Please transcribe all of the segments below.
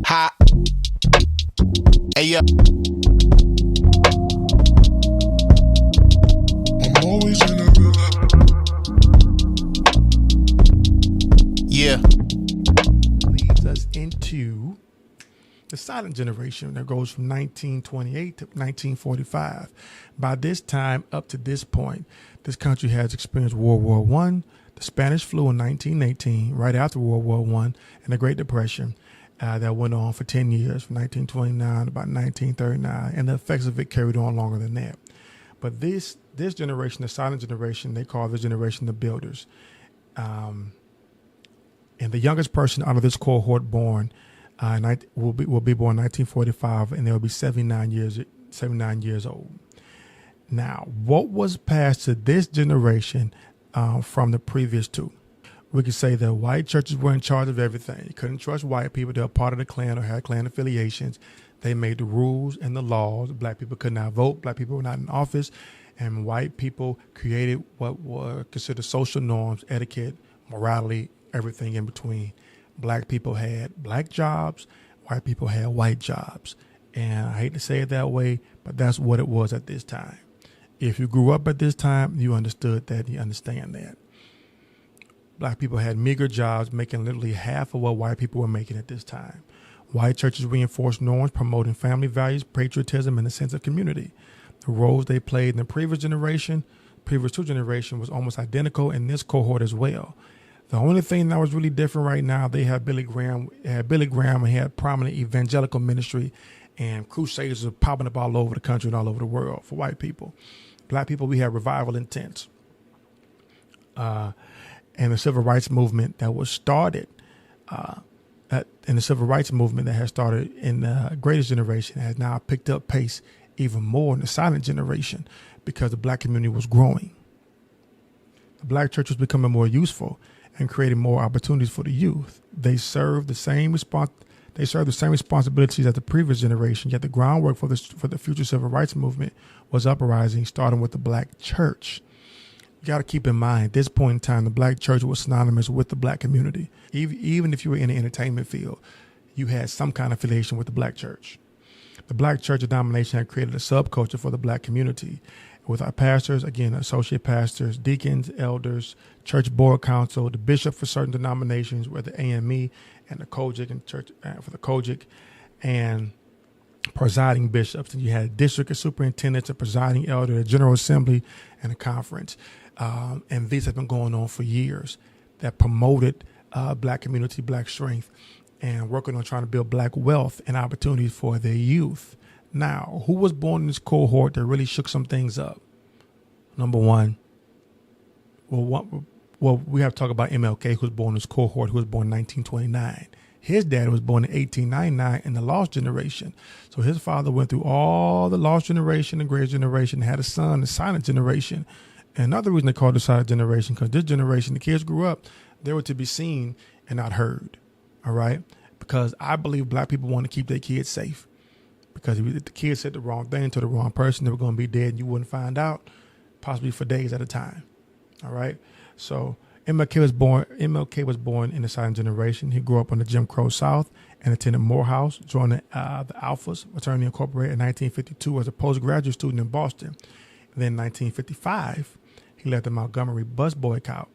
Hot. Hey, yo. I'm always in a yeah. Leads us into the silent generation that goes from 1928 to 1945. By this time, up to this point, this country has experienced World War I, the Spanish flu in 1918, right after World War I, and the Great Depression that went on for 10 years, from 1929 to about 1939, and the effects of it carried on longer than that. But this generation, the silent generation, they call this generation the builders. And the youngest person out of this cohort born will be born in 1945, and they'll be 79 years old. Now, what was passed to this generation from the previous two? We could say that white churches were in charge of everything. You couldn't trust white people. They were part of the Klan or had Klan affiliations. They made the rules and the laws. Black people could not vote. Black people were not in office. And white people created what were considered social norms, etiquette, morality, everything in between. Black people had black jobs. White people had white jobs. And I hate to say it that way, but that's what it was at this time. If you grew up at this time, you understood that. You understand that. Black people had meager jobs, making literally half of what white people were making at this time. White churches reinforced norms, promoting family values, patriotism, and a sense of community. The roles they played in the previous two generations was almost identical in this cohort as well. The only thing that was really different right now, they had Billy Graham and he had prominent evangelical ministry, and crusades were popping up all over the country and all over the world for white people. Black people, we had revival intents. And the civil rights movement that was started, and the civil rights movement that has started in the greatest generation has now picked up pace even more in the silent generation because the black community was growing. The black church was becoming more useful and creating more opportunities for the youth. They served the same responsibilities as the previous generation, yet the groundwork for the future civil rights movement was uprising, starting with the black church. You got to keep in mind, at this point in time, the black church was synonymous with the black community. Even if you were in the entertainment field, you had some kind of affiliation with the black church. The black church denomination had created a subculture for the black community with our pastors, again, associate pastors, deacons, elders, church board council, the bishop for certain denominations, where the AME and the Kojic and church for the Kojic, and presiding bishops. And you had district superintendents, a presiding elder, a general assembly, and a conference. And these have been going on for years that promoted black community, black strength, and working on trying to build black wealth and opportunities for their youth. Now, who was born in this cohort that really shook some things up? Number one, we have to talk about MLK, who was born in this cohort, who was born in 1929. His dad was born in 1899 in the lost generation. So his father went through all the lost generation, the great generation, had a son, the silent generation. And another reason they called it the silent generation, because this generation, the kids grew up, they were to be seen and not heard. All right? Because I believe black people want to keep their kids safe. Because if the kids said the wrong thing to the wrong person, they were going to be dead and you wouldn't find out, possibly for days at a time. All right? So MLK was born in the silent generation. He grew up in the Jim Crow South and attended Morehouse, joined the Alphas Fraternity Incorporated in 1952 as a postgraduate student in Boston. And then in 1955, he led the Montgomery bus boycott.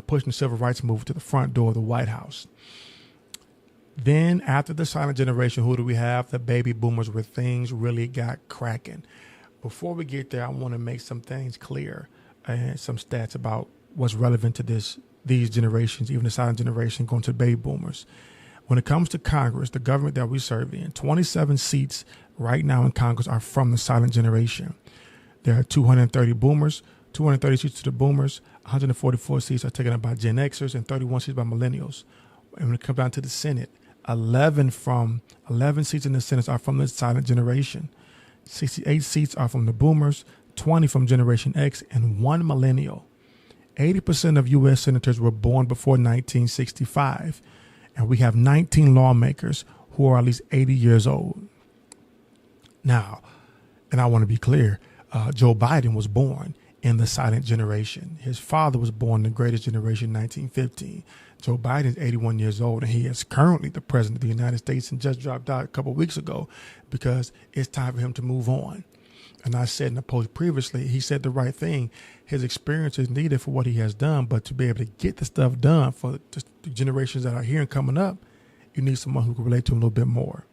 Pushing the civil rights movement to the front door of the White House. Then after the silent generation, who do we have? The baby boomers, where things really got cracking. Before we get there, I want to make some things clear and some stats about what's relevant to these generations, even the silent generation going to the baby boomers. When it comes to Congress, the government that we serve in, 27 seats right now in Congress are from the silent generation. There are 230 boomers, 230 seats to the boomers, 144 seats are taken up by Gen Xers, and 31 seats by Millennials. And when it comes down to the Senate, 11 seats in the Senate are from the silent generation. 68 seats are from the boomers, 20 from Generation X, and 1 millennial. 80% of U.S. senators were born before 1965, and we have 19 lawmakers who are at least 80 years old. Now, and I want to be clear, Joe Biden was born in the silent generation. His father was born in the greatest generation in 1915. Joe Biden is 81 years old, and he is currently the president of the United States and just dropped out a couple of weeks ago because it's time for him to move on. And I said in the post previously, he said the right thing. His experience is needed for what he has done, but to be able to get the stuff done for the generations that are here and coming up, you need someone who can relate to him a little bit more.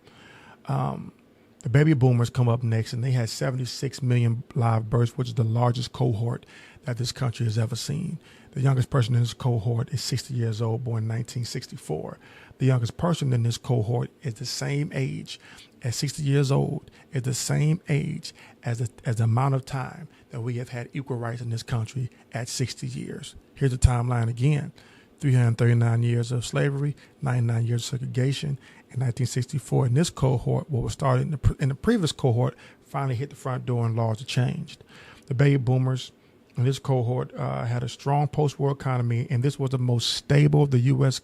The baby boomers come up next, and they had 76 million live births, which is the largest cohort that this country has ever seen. The youngest person in this cohort is 60 years old, born in 1964. The youngest person in this cohort is the same age at 60 years old, is the same age as the amount of time that we have had equal rights in this country at 60 years. Here's the timeline again. 339 years of slavery, 99 years of segregation. In 1964, in this cohort, what was started in the previous cohort, finally hit the front door and laws have changed. The baby boomers in this cohort had a strong post-war economy, and this was the most stable the U.S.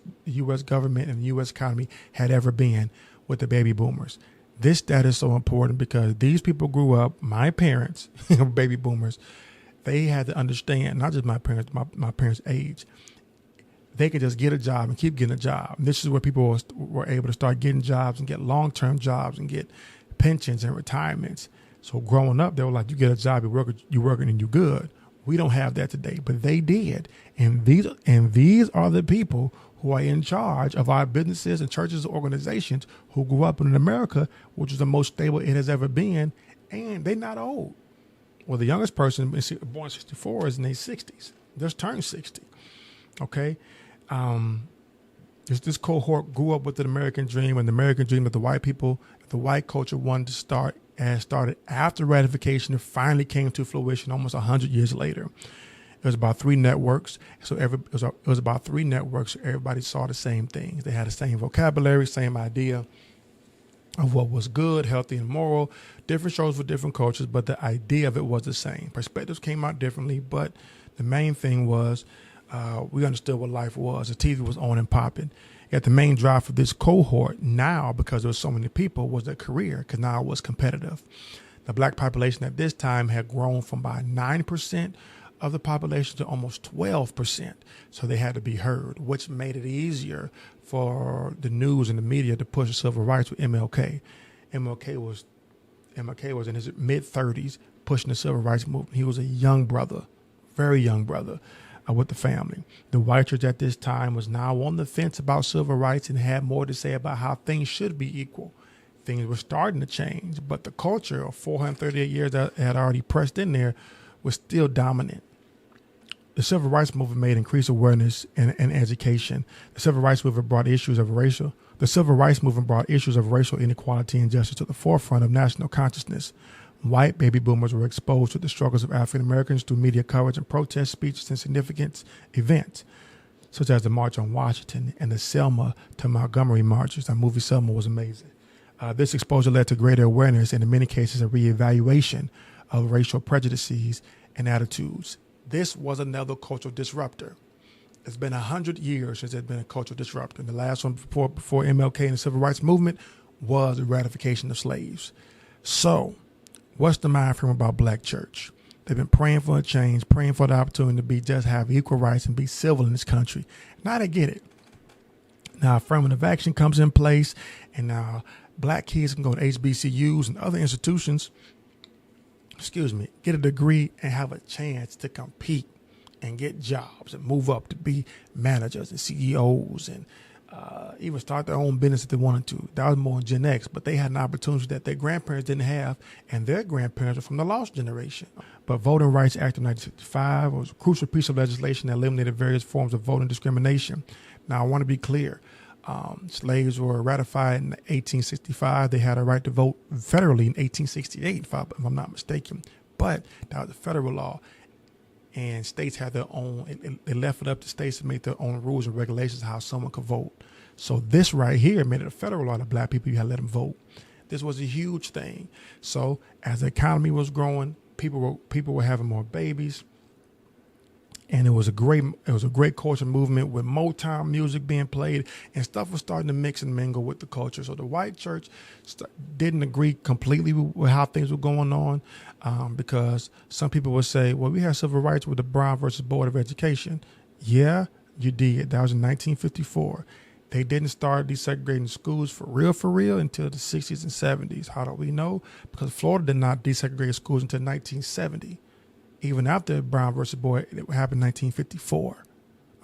government and the U.S. economy had ever been with the baby boomers. This data is so important because these people grew up, my parents, baby boomers, they had to understand, not just my parents, my parents' age, they could just get a job and keep getting a job. And this is where people were able to start getting jobs and get long-term jobs and get pensions and retirements. So growing up, they were like, you get a job, you're working and you're good. We don't have that today, but they did. And these are the people who are in charge of our businesses and churches and organizations who grew up in America, which is the most stable it has ever been. And they're not old. Well, the youngest person, born in 64, is in their 60s. Just turned 60. Okay. This cohort grew up with the American dream, and the American dream that the white people, the white culture wanted to start, and started after ratification. It finally came to fruition almost 100 years later. It was about 3 networks. So it was about 3 networks. So everybody saw the same things. They had the same vocabulary, same idea of what was good, healthy, and moral. Different shows for different cultures, but the idea of it was the same. Perspectives came out differently, but the main thing was we understood what life was. The TV was on and popping. Yet the main drive for this cohort now, because there were so many people, was their career, because now it was competitive. The black population at this time had grown from about 9% of the population to almost 12%. So they had to be heard, which made it easier for the news and the media to push civil rights with MLK. MLK was in his mid-30s pushing the civil rights movement. He was a young brother, very young brother. With the family. The white church at this time was now on the fence about civil rights and had more to say about how things should be equal. Things were starting to change, but the culture of 438 years that had already pressed in there was still dominant. The civil rights movement made increased awareness and education. The civil rights movement brought issues of racial inequality and justice to the forefront of national consciousness. White baby boomers were exposed to the struggles of African Americans through media coverage and protest speeches and significant events, such as the March on Washington and the Selma to Montgomery marches. That movie Selma was amazing. This exposure led to greater awareness and, in many cases, a reevaluation of racial prejudices and attitudes. This was another cultural disruptor. It's been 100 years since there's been a cultural disruptor. And the last one before MLK and the civil rights movement was the ratification of slaves. So, what's the mind frame about black church? They've been praying for a change, praying for the opportunity to have equal rights and be civil in this country. Now they get it. Now affirmative action comes in place, and now black kids can go to HBCUs and other institutions, get a degree and have a chance to compete and get jobs and move up to be managers and CEOs and even start their own business if they wanted to. That was more GenX, but they had an opportunity that their grandparents didn't have, and their grandparents were from the lost generation. But Voting Rights Act of 1965 was a crucial piece of legislation that eliminated various forms of voting discrimination. Now, I want to be clear. Slaves were ratified in 1865. They had a right to vote federally in 1868, if I'm not mistaken. But that was a federal law. And states had their own, they left it up to states to make their own rules and regulations how someone could vote. So this right here made it a federal law that black people, you had to let them vote. This was a huge thing. So as the economy was growing, people were having more babies. And it was a great culture movement with Motown music being played, and stuff was starting to mix and mingle with the culture. So the white church didn't agree completely with how things were going on, because some people would say, well, we had civil rights with the Brown versus Board of Education. Yeah, you did. That was in 1954. They didn't start desegregating schools for real until the 60s and 70s. How do we know? Because Florida did not desegregate schools until 1970. Even after Brown versus Boyd, it happened in 1954.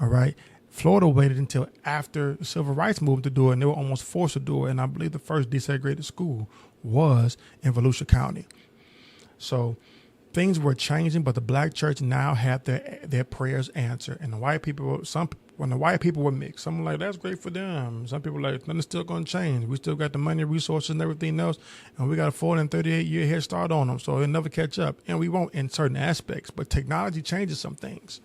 All right. Florida waited until after the civil rights movement to do it, and they were almost forced to do it. And I believe the first desegregated school was in Volusia County. So things were changing, but the black church now had their prayers answered. And the white people, when the white people were mixed, some were like, that's great for them. Some people were like, nothing's still going to change. We still got the money, resources, and everything else, and we got a 438-year head start on them, so it'll never catch up. And we won't in certain aspects, but technology changes some things.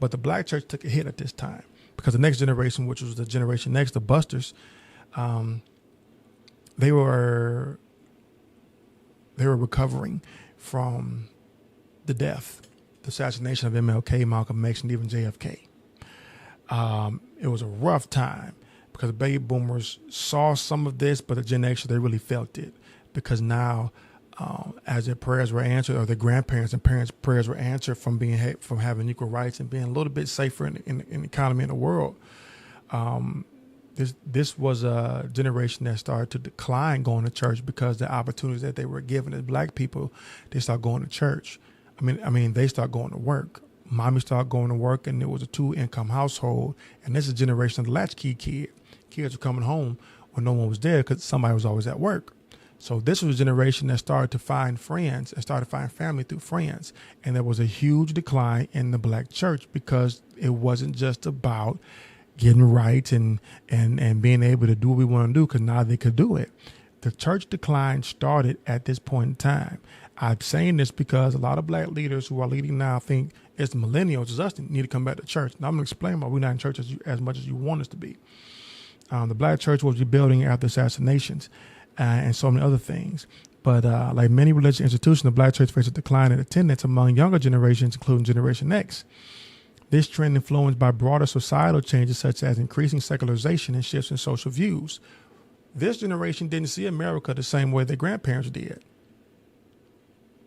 But the black church took a hit at this time because the next generation, which was the Generation X, the Busters, they were recovering from the death, the assassination of MLK, Malcolm X, and even JFK. It was a rough time because baby boomers saw some of this, but the Gen Xers, they really felt it because now, as their prayers were answered, or their grandparents and parents' prayers were answered from having equal rights and being a little bit safer in the economy in the world. This was a generation that started to decline going to church because the opportunities that they were given as black people, they started going to church. I mean, they started going to work. Mommy started going to work, and it was a 2-income household. And this is a generation of the latchkey kid. Kids were coming home when no one was there because somebody was always at work. So this was a generation that started to find friends and started to find family through friends. And there was a huge decline in the black church because it wasn't just about getting right and being able to do what we want to do because now they could do it. The church decline started at this point in time. I'm saying this because a lot of black leaders who are leading now think it's the millennials, it's us that need to come back to church. Now I'm going to explain why we're not in church as much as you want us to be. The black church was rebuilding after assassinations and so many other things. But like many religious institutions, the black church faced a decline in attendance among younger generations, including Generation X. This trend influenced by broader societal changes such as increasing secularization and shifts in social views. This generation didn't see America the same way their grandparents did.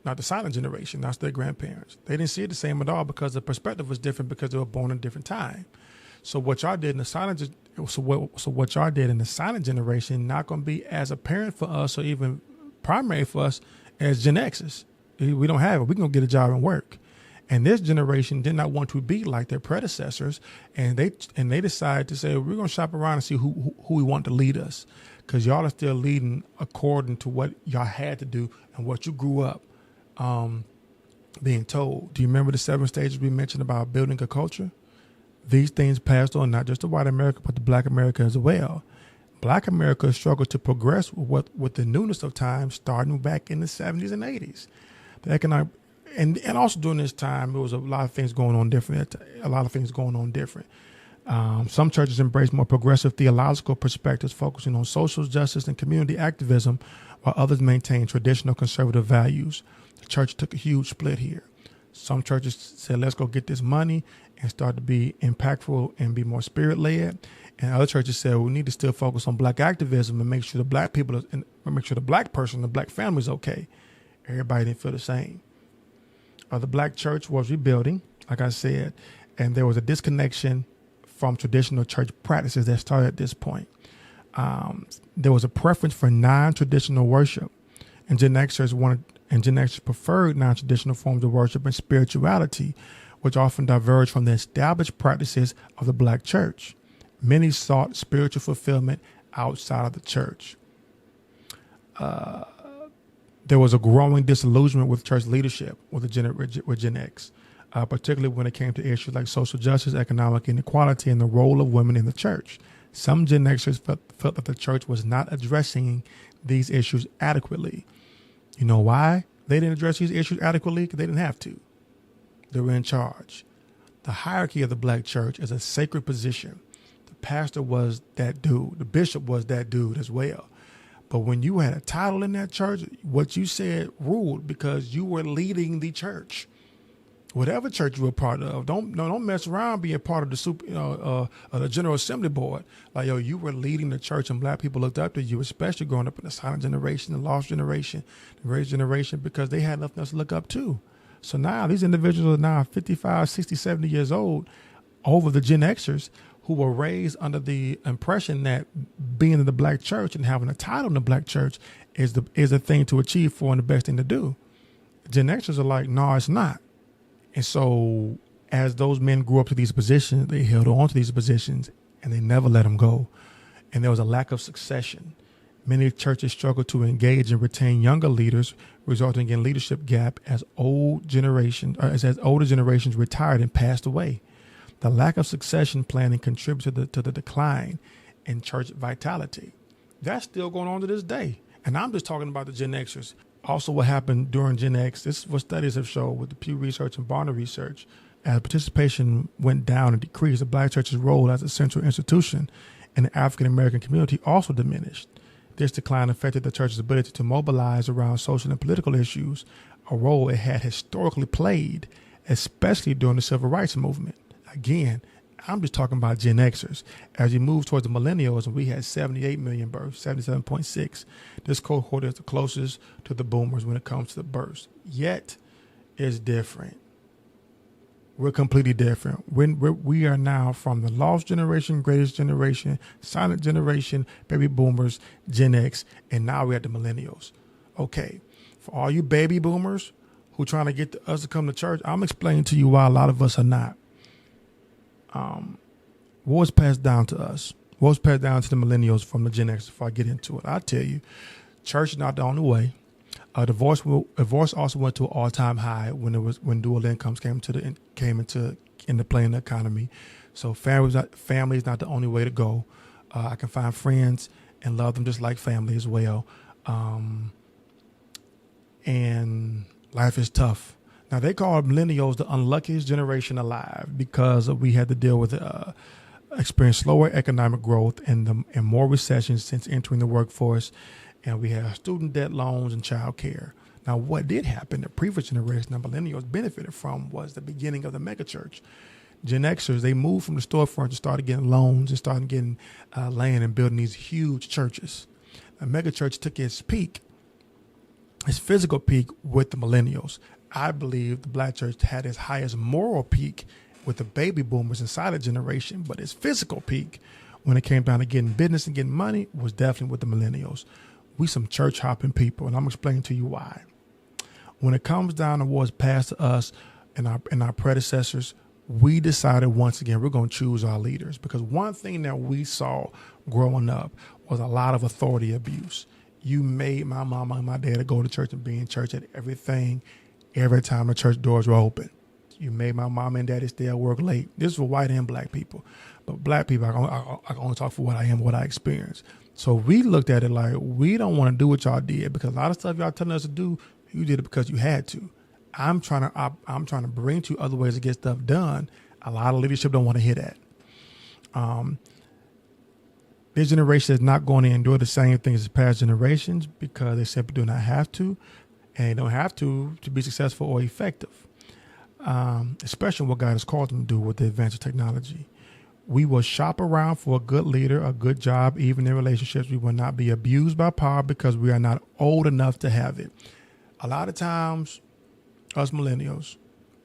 Not the silent generation, that's their grandparents. They didn't see it the same at all because the perspective was different because they were born in a different time. So what y'all did in the silent generation not going to be as apparent for us or even primary for us as Gen X's. We don't have it. We can go get a job and work. And this generation did not want to be like their predecessors, and they decided to say, we're going to shop around and see who we want to lead us, because y'all are still leading according to what y'all had to do and what you grew up being told. Do you remember the 7 stages we mentioned about building a culture? These things passed on not just to white America, but to black America as well. Black America struggled to progress with the newness of time starting back in the 70s and 80s. The economic And also during this time, there was a lot of things going on different. Some churches embraced more progressive theological perspectives, focusing on social justice and community activism, while others maintained traditional conservative values. The church took a huge split here. Some churches said, let's go get this money and start to be impactful and be more spirit-led. And other churches said, we need to still focus on black activism and make sure the black people, and make sure the black person, the black family is okay. Everybody didn't feel the same. The black church was rebuilding, like I said, and there was a disconnection from traditional church practices that started at this point. There was a preference for non-traditional worship, and Gen Xers preferred non-traditional forms of worship and spirituality, which often diverged from the established practices of the black church. Many sought spiritual fulfillment outside of the church. There was a growing disillusionment with church leadership with Gen X, particularly when it came to issues like social justice, economic inequality, and the role of women in the church. Some Gen Xers felt that the church was not addressing these issues adequately. You know why they didn't address these issues adequately? Because they didn't have to. They were in charge. The hierarchy of the black church is a sacred position. The pastor was that dude. The bishop was that dude as well. But when you had a title in that church, what you said ruled because you were leading the church. Whatever church you're a part of, don't mess around being part of the the General Assembly board. Like, yo, you were leading the church, and black people looked up to you, especially growing up in the silent generation, the lost generation, the raised generation, because they had nothing else to look up to. So now these individuals are now 55, 60, 70 years old, over the Gen Xers, who were raised under the impression that being in the black church and having a title in the black church is the thing to achieve for and the best thing to do. Gen Xers are like, no, it's not. And so as those men grew up to these positions, they held on to these positions and they never let them go. And there was a lack of succession. Many churches struggled to engage and retain younger leaders, resulting in leadership gap as older generations retired and passed away. The lack of succession planning contributed to the decline in church vitality. That's still going on to this day. And I'm just talking about the Gen Xers. Also, what happened during Gen X, this is what studies have shown with the Pew Research and Barna Research. As participation went down and decreased, the black church's role as a central institution in the African-American community also diminished. This decline affected the church's ability to mobilize around social and political issues, a role it had historically played, especially during the civil rights movement. Again, I'm just talking about Gen Xers. As you move towards the Millennials, we had 78 million births, 77.6. This cohort is the closest to the boomers when it comes to the births. Yet, it's different. We're completely different. We are now from the lost generation, greatest generation, silent generation, baby boomers, Gen X, and now we're at the Millennials. Okay, for all you baby boomers who trying to get us to come to church, I'm explaining to you why a lot of us are not. What was passed down to us? What was passed down to the Millennials from the Gen X? Before I get into it, I tell you, church is not the only way. Divorce also went to an all-time high when dual incomes came into play in the economy. So family is not the only way to go. I can find friends and love them just like family as well. And life is tough. Now, they call millennials the unluckiest generation alive because we had to deal with experience slower economic growth and more recessions since entering the workforce. And we have student debt loans and child care. Now, what did happen, the previous generation of millennials benefited from was the beginning of the megachurch. Gen Xers, they moved from the storefront and started getting loans and started getting land and building these huge churches. The megachurch took its physical peak with the millennials. I believe the black church had its highest moral peak with the baby boomers and silent generation, but its physical peak when it came down to getting business and getting money was definitely with the millennials. We some church hopping people, and I'm explaining to you why. When it comes down to what's passed to us and our predecessors, we decided once again we're going to choose our leaders, because one thing that we saw growing up was a lot of authority abuse. You made my mama and my dad go to church and be in church at everything, every time the church doors were open. You made my mom and daddy stay at work late. This is for white and black people. But black people, I can only talk for what I am, what I experienced. So we looked at it like, we don't want to do what y'all did, because a lot of stuff y'all telling us to do, you did it because you had to. I'm trying to bring to you other ways to get stuff done. A lot of leadership don't want to hear that. This generation is not going to endure the same things as past generations because they simply do not have to, and they don't have to be successful or effective, especially what God has called them to do with the advance of technology. We will shop around for a good leader, a good job, even in relationships. We will not be abused by power because we are not old enough to have it. A lot of times, us millennials,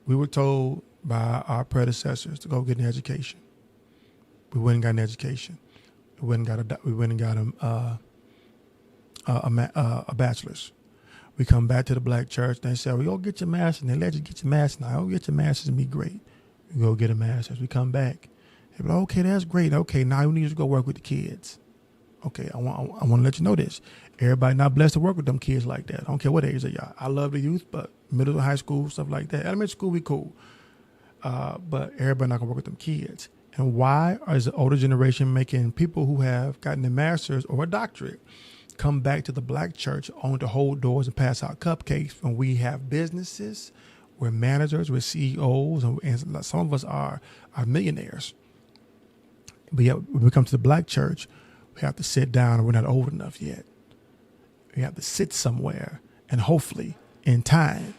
we were told by our predecessors to go get an education. We went and got an education. We went and got a bachelor's. We come back to the black church and they say, well, go get your master's. And they let you get your master's. Now, go get your master's and be great. We go get a master's. We come back. They go, okay, that's great. Okay, now we need to go work with the kids. Okay, I want to let you know this. Everybody not blessed to work with them kids like that. I don't care what age they are. I love the youth, but middle and high school, stuff like that. Elementary school, we cool. But everybody not going to work with them kids. And why is the older generation making people who have gotten a master's or a doctorate come back to the black church only to hold doors and pass out cupcakes when we have businesses, we're managers, we're CEOs, and some of us are millionaires? But yet when we come to the black church, we have to sit down and we're not old enough yet. We have to sit somewhere and hopefully in time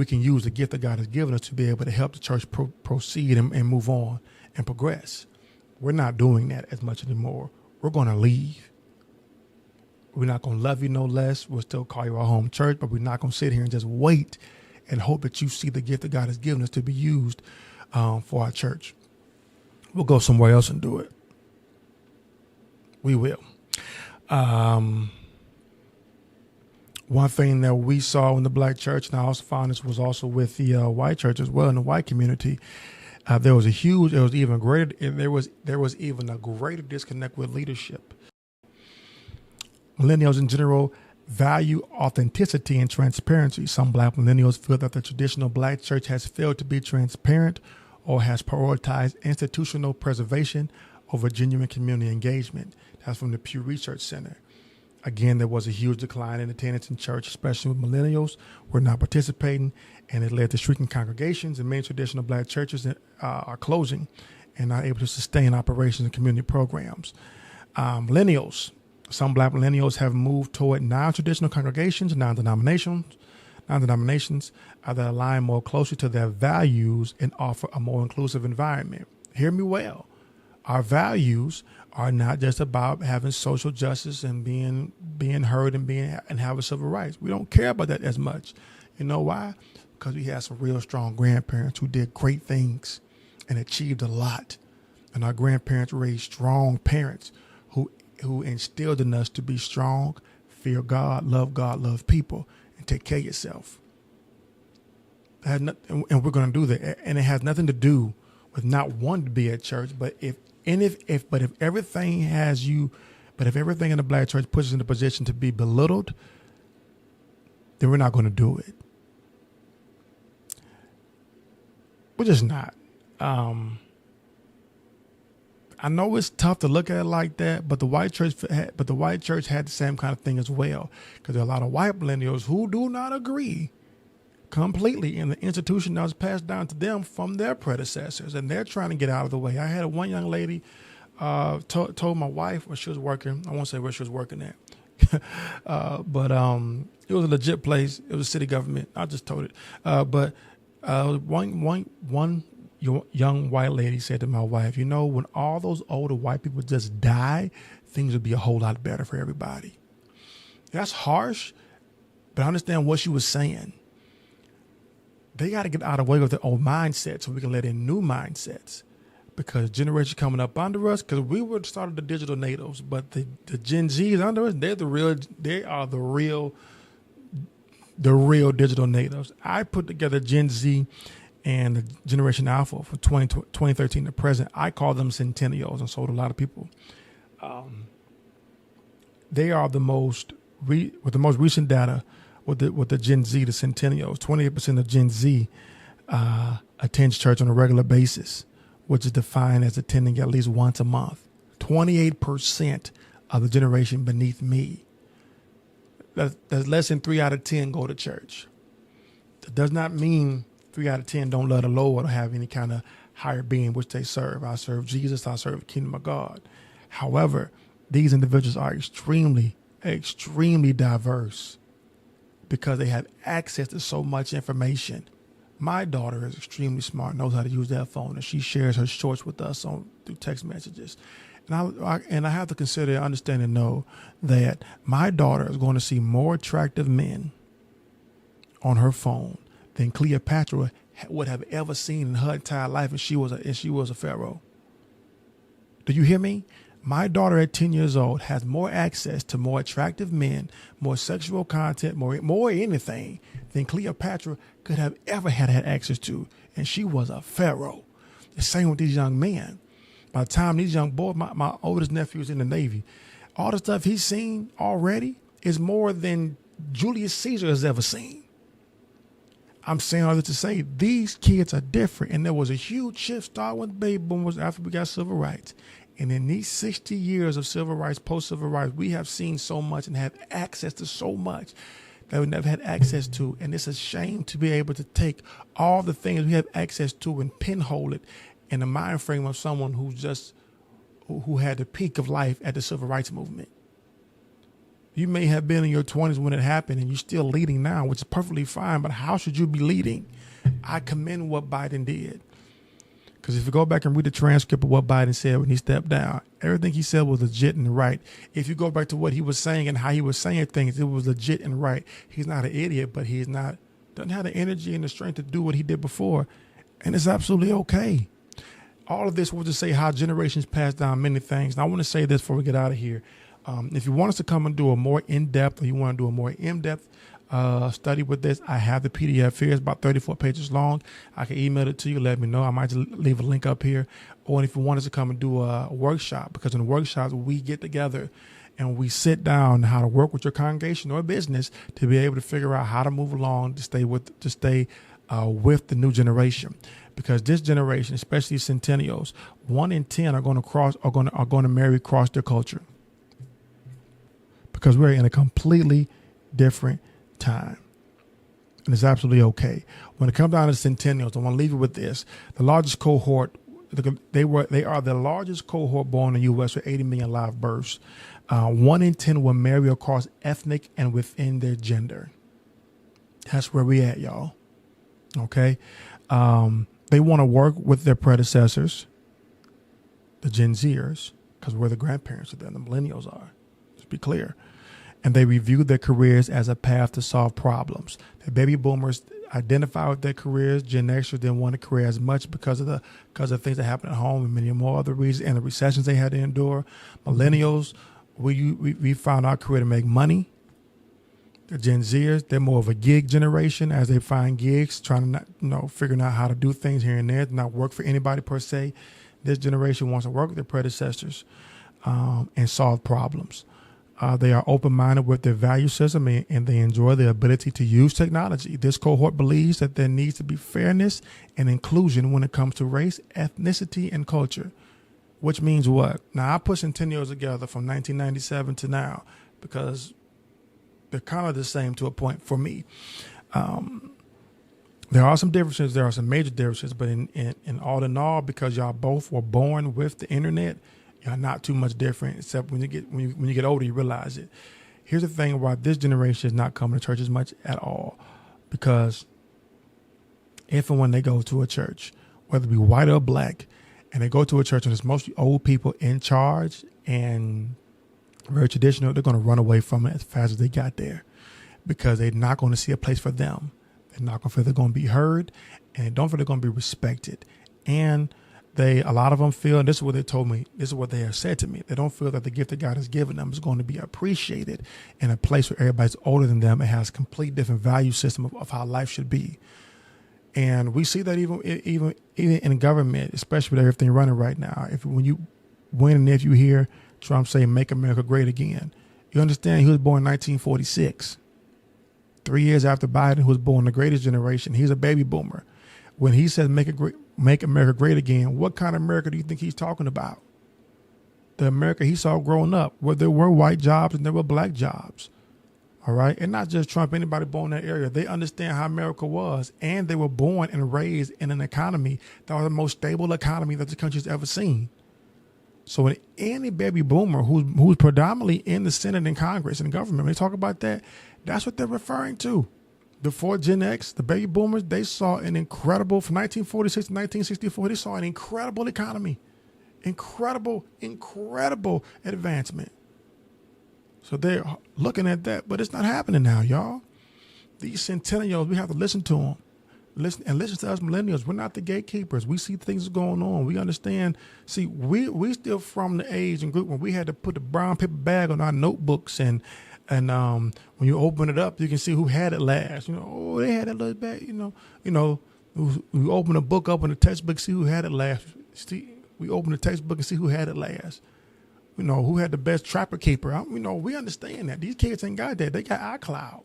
we can use the gift that God has given us to be able to help the church proceed and move on and progress. We're not doing that as much anymore. We're going to leave. We're not going to love you no less. We'll still call you our home church, but we're not going to sit here and just wait and hope that you see the gift that God has given us to be used for our church. We'll go somewhere else and do it. We will. One thing that we saw in the black church, and I also found this was also with the white church as well, in the white community, there was even a greater disconnect with leadership. Millennials in general value authenticity and transparency. Some black millennials feel that the traditional black church has failed to be transparent or has prioritized institutional preservation over genuine community engagement. That's from the Pew Research Center. Again, there was a huge decline in attendance in church, especially with millennials who are not participating, and it led to shrinking congregations, and many traditional black churches are closing and not able to sustain operations and community programs. Millennials, some black millennials have moved toward non-traditional congregations, non-denominations that align more closely to their values and offer a more inclusive environment. Hear me well. Our values are not just about having social justice and being heard and having civil rights. We don't care about that as much. You know why? Because we had some real strong grandparents who did great things and achieved a lot. And our grandparents raised strong parents who instilled in us to be strong, fear God, love people, and take care of yourself. And we're going to do that. And it has nothing to do with not wanting to be at church, but if everything in the black church puts us in a position to be belittled, then we're not going to do it. We're just not. I know it's tough to look at it like that, but the white church had the same kind of thing as well, because there are a lot of white millennials who do not agree completely in the institution that was passed down to them from their predecessors, and they're trying to get out of the way. I had one young lady told my wife when she was working, I won't say where she was working at, but it was a legit place. It was a city government. I just told it. But one young white lady said to my wife, you know, when all those older white people just die, things would be a whole lot better for everybody. That's harsh, but I understand what she was saying. They got to get out of the way with their old mindset so we can let in new mindsets, because generation coming up under us, because we were started the digital natives, but the Gen Zs under us, they are the real digital natives. I put together Gen Z and the Generation Alpha from 2013 to present. I call them Centennials, and so do a lot of people. They are with the most recent data with the Gen Z, the Centennials. 28% of Gen Z attends church on a regular basis, which is defined as attending at least once a month. 28% of the generation beneath me. That's less than 3 out of 10 go to church. That does not mean 3 out of 10 don't love the Lord or have any kind of higher being which they serve. I serve Jesus. I serve the kingdom of God. However, these individuals are extremely, extremely diverse because they have access to so much information. My daughter is extremely smart, knows how to use that phone, and she shares her shorts with us through text messages. And I have to consider, understand, and know that my daughter is going to see more attractive men on her phone than Cleopatra would have ever seen in her entire life, and she was a pharaoh. Do you hear me? My daughter at 10 years old has more access to more attractive men, more sexual content, more anything than Cleopatra could have ever had access to, and she was a pharaoh. The same with these young men. By the time these young boys, my oldest nephew is in the Navy, all the stuff he's seen already is more than Julius Caesar has ever seen. I'm saying all this to say these kids are different, and there was a huge shift starting with the baby boomers after we got civil rights. And in these 60 years of civil rights, post-civil rights, we have seen so much and have access to so much that we never had access to. And it's a shame to be able to take all the things we have access to and pinhole it in the mind frame of someone who had the peak of life at the civil rights movement. You may have been in your 20s when it happened and you're still leading now, which is perfectly fine, but how should you be leading? I commend what Biden did. Because if you go back and read the transcript of what Biden said when he stepped down, everything he said was legit and right. If you go back to what he was saying and how he was saying things, it was legit and right. He's not an idiot, but doesn't have the energy and the strength to do what he did before. And it's absolutely okay. All of this was to say how generations pass down many things. And I want to say this before we get out of here. If you want us to come and do a more in-depth, or you want to do a more in-depth study with this, I have the PDF here. It's about 34 pages long. I can email it to you. Let me know. I might just leave a link up here. Or if you want us to come and do a workshop, because in the workshops we get together and we sit down on how to work with your congregation or business to be able to figure out how to move along to stay with the new generation. Because this generation, especially Centennials, 1 in 10 are going to marry cross their culture. Because we're in a completely different time. And it's absolutely okay. When it comes down to Centennials, I want to leave you with this. The largest cohort, they are the largest cohort born in the U.S. with 80 million live births. 1 in 10 will marry across ethnic and within their gender. That's where we at, y'all. Okay? They want to work with their predecessors, the Gen Zers, because we're the grandparents of them, the Millennials are. Let's be clear. And they review their careers as a path to solve problems. The baby boomers identify with their careers. Gen Xers didn't want a career as much because of things that happened at home and many more other reasons, and the recessions they had to endure. Millennials, we found our career to make money. The Gen Zers, they're more of a gig generation as they find gigs, trying to figuring out how to do things here and there, not work for anybody per se. This generation wants to work with their predecessors and solve problems. They are open-minded with their value system and they enjoy the ability to use technology. This cohort believes that there needs to be fairness and inclusion when it comes to race, ethnicity, and culture, which means what? Now, I put Centennials together from 1997 to now because they're kind of the same to a point for me. There are some differences. There are some major differences, but in all, because y'all both were born with the internet, you're not too much different, except when you get older, you realize it. Here's the thing about this generation is not coming to church as much at all, because if and when they go to a church, whether it be white or black, and they go to a church and it's mostly old people in charge and very traditional, they're going to run away from it as fast as they got there, because they're not going to see a place for them. They're not going to feel they're going to be heard, and they don't feel they're going to be respected. And a lot of them feel, and this is what they told me, this is what they have said to me, they don't feel that the gift that God has given them is going to be appreciated in a place where everybody's older than them and has a complete different value system of how life should be. And we see that even in government, especially with everything running right now. When you hear Trump say, "Make America Great Again," you understand he was born in 1946. 3 years after Biden, who was born the greatest generation. He's a baby boomer. When he says make America great again, what kind of America do you think he's talking about? The America he saw growing up, where there were white jobs and there were black jobs. All right. And not just Trump, anybody born in that area. They understand how America was, and they were born and raised in an economy that was the most stable economy that the country's ever seen. So when any baby boomer who's predominantly in the Senate and Congress and government, when they talk about that, that's what they're referring to. Before Gen X, the baby boomers, they saw an incredible, from 1946 to 1964, they saw an incredible economy. Incredible advancement. So they're looking at that, but it's not happening now, y'all. These Centennials, we have to listen to them. Listen to us Millennials. We're not the gatekeepers. We see things going on. We understand. See, we still from the age and group when we had to put the brown paper bag on our notebooks, and when you open it up, you can see who had it last. They had that little bag. We open a book up in the textbook, see who had it last. We open the textbook and see who had it last. Who had the best trapper keeper. We understand that. These kids ain't got that. They got iCloud.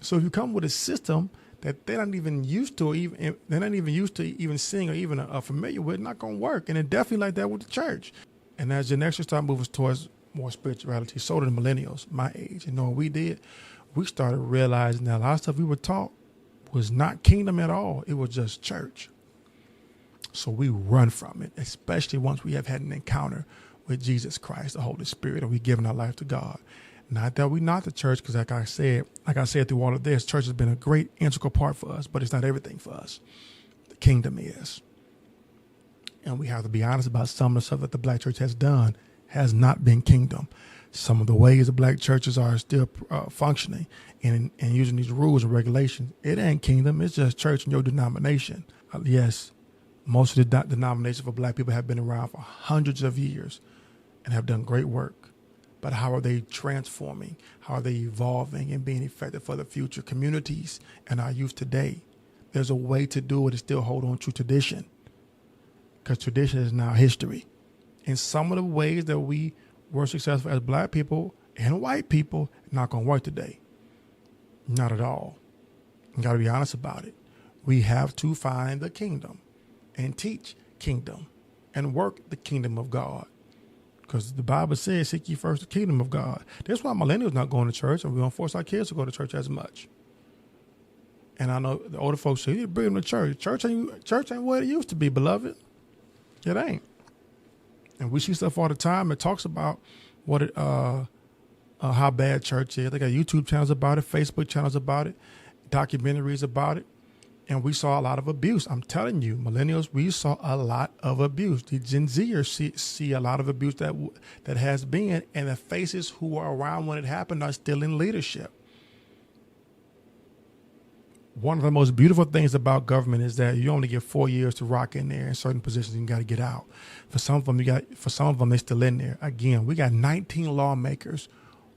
So if you come with a system that they're not even used to, even seeing or even are familiar with, not going to work. And it's definitely like that with the church. And as Gen Xers start moving towards more spirituality, so did the Millennials, my age. What we did? We started realizing that a lot of stuff we were taught was not kingdom at all. It was just church. So we run from it, especially once we have had an encounter with Jesus Christ, the Holy Spirit, and we've given our life to God. Not that we not the church, because like I said through all of this, church has been a great integral part for us, but it's not everything for us. The kingdom is. And we have to be honest about some of the stuff that the black church has done has not been kingdom. Some of the ways the black churches are still functioning and using these rules and regulations, it ain't kingdom. It's just church and your denomination. Yes, most of the denominations for black people have been around for hundreds of years and have done great work. But how are they transforming? How are they evolving and being effective for the future communities and our youth today? There's a way to do it and still hold on to tradition, because tradition is now history. And some of the ways that we were successful as black people and white people not going to work today. Not at all. You got to be honest about it. We have to find the kingdom and teach kingdom and work the kingdom of God. Because the Bible says, seek ye first the kingdom of God. That's why millennials not going to church, and we don't force our kids to go to church as much. And I know the older folks say, you bring them to church. Church ain't what it used to be, beloved. It ain't. And we see stuff all the time. It talks about what how bad church is. They got YouTube channels about it, Facebook channels about it, documentaries about it. And we saw a lot of abuse. I'm telling you, millennials, we saw a lot of abuse. The Gen Zers see a lot of abuse that has been, and the faces who were around when it happened are still in leadership. One of the most beautiful things about government is that you only get 4 years to rock in there in certain positions. You got to get out. For some of them, they're still in there. Again, we got 19 lawmakers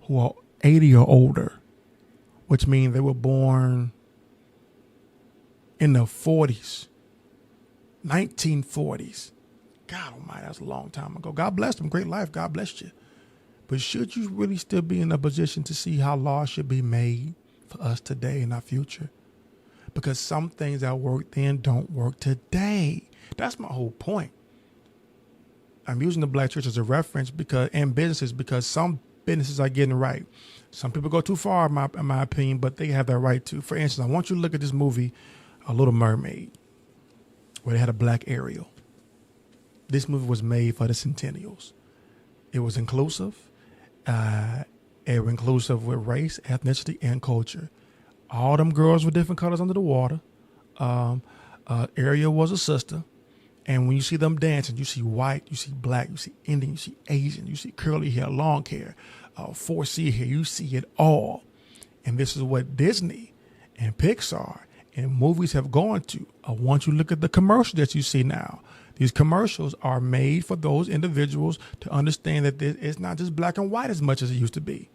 who are 80 or older, which means they were born in the 40s, 1940s. God almighty, that's a long time ago. God bless them. Great life. God bless you. But should you really still be in a position to see how laws should be made for us today in our future? Because some things that worked then don't work today. That's my whole point. I'm using the black church as a reference and businesses, because some businesses are getting it right. Some people go too far, in my opinion, but they have that right to. For instance, I want you to look at this movie, A Little Mermaid, where they had a black Ariel. This movie was made for the Centennials. It was inclusive. It was inclusive with race, ethnicity, and culture. All them girls were different colors under the water. Ariel was a sister. And when you see them dancing, you see white, you see black, you see Indian, you see Asian, you see curly hair, long hair, 4C hair. You see it all. And this is what Disney and Pixar and movies have gone to. I want you to look at the commercials that you see now. These commercials are made for those individuals to understand that it's not just black and white as much as it used to be.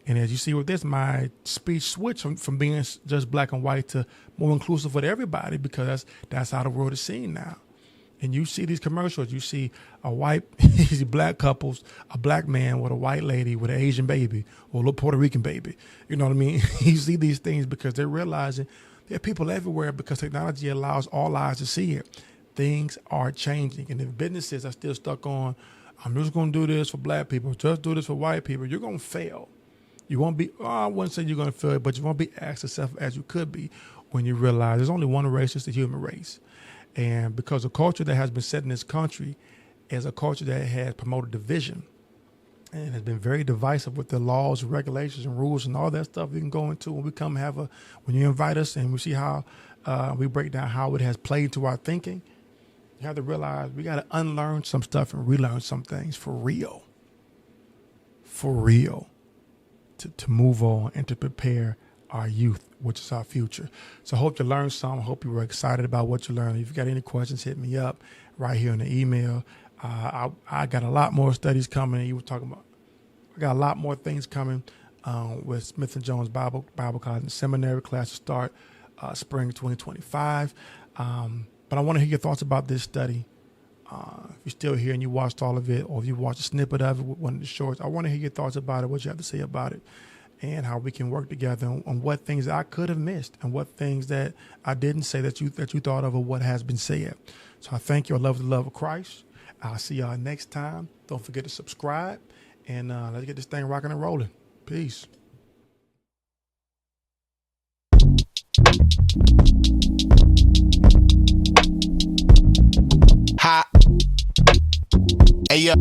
And as you see with this, my speech switched from being just black and white to more inclusive with everybody, because that's how the world is seen now. And you see these commercials, you see you see black couples, a black man with a white lady with an Asian baby or a little Puerto Rican baby. You know what I mean? You see these things because they're realizing there are people everywhere, because technology allows all eyes to see it. Things are changing. And if businesses are still stuck on, I'm just going to do this for black people, just do this for white people, you're going to fail. You won't be, I wouldn't say you're going to fail, but you won't be as successful as you could be when you realize there's only one race, it's the human race. And because the culture that has been set in this country is a culture that has promoted division and has been very divisive with the laws, regulations, and rules and all that stuff we can go into when we come when you invite us and we see how we break down how it has played to our thinking. You have to realize we got to unlearn some stuff and relearn some things for real. For real. To move on and to prepare our youth, which is our future. So I hope you learned some. I hope you were excited about what you learned. If you got any questions, hit me up right here in the email. I got a lot more studies coming. You were talking about, I got a lot more things coming with Smith & Jones Bible College and Seminary class to start spring 2025. But I want to hear your thoughts about this study. If you're still here and you watched all of it, or if you watched a snippet of it with one of the shorts, I want to hear your thoughts about it, what you have to say about it, and how we can work together on what things I could have missed and what things that I didn't say that you thought of, or what has been said. So I thank you. I love the love of Christ. I'll see y'all next time. Don't forget to subscribe, and let's get this thing rocking and rolling. Peace. Hot. Hey, yeah.